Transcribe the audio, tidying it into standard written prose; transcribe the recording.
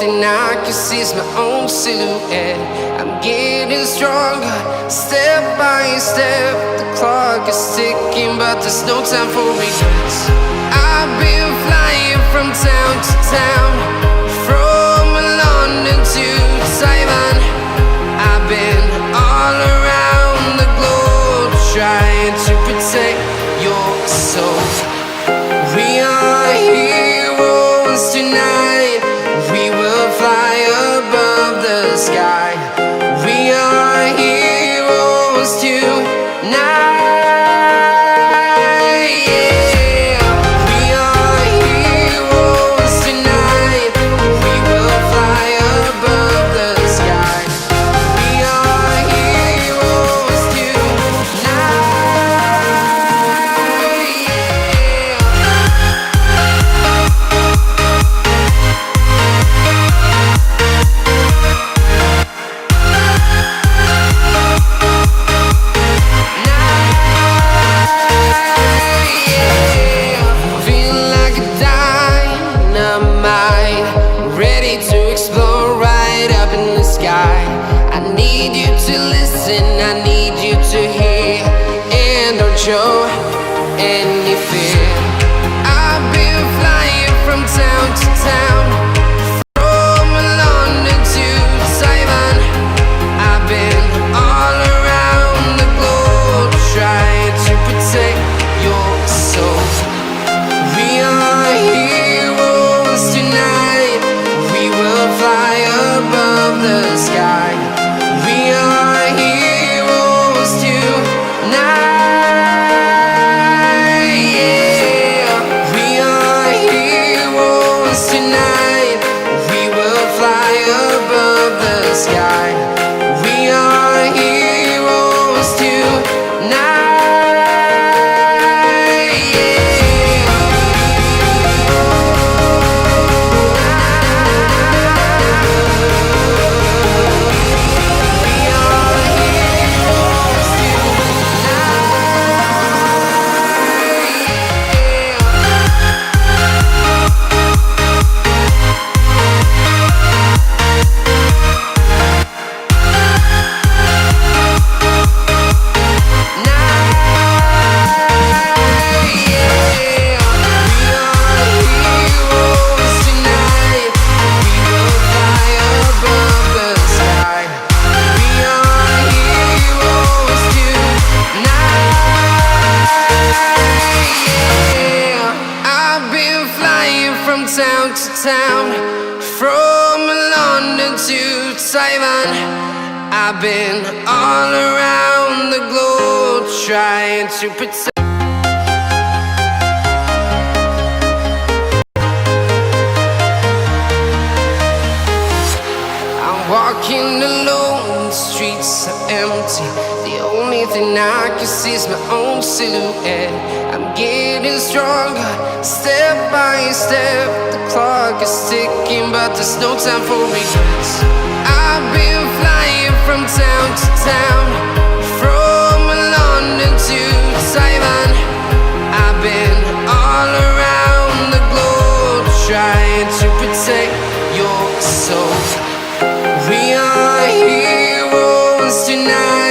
thing I can see is my own silhouette. I'm getting stronger, step by step. The clock is ticking, but there's no time for regrets. I've been flying from town to town, from London to Taiwan. I've been all around the globe, trying to protect your soul. We are heroes tonight. We will fly above the sky. We are heroes tonight. Yeah. We are heroes tonight. We will fly above the sky. We are heroes tonight. Feeling like a dynamite, ready to explode right up in the sky. I need you to listen, I need you to hear, and don't show any fear. I've been flying from town to town, from London to Taiwan. I've been all around the globe, trying to protect your soul. We are heroes tonight. We will fly above the sky. We are heroes tonight. Yeah. We are heroes tonight. We will fly above the sky. We are heroes tonight. Town to town, from London to Taiwan. I've been all around the globe, trying to protect. I'm walking alone, the streets are empty. The only thing I can see is my own silhouette. I'm getting stronger, step by step. The clock is ticking, but there's no time for regrets. I've been flying from town to town, from London to Taiwan. I've been all around the globe, trying to protect your soul. We are heroes tonight.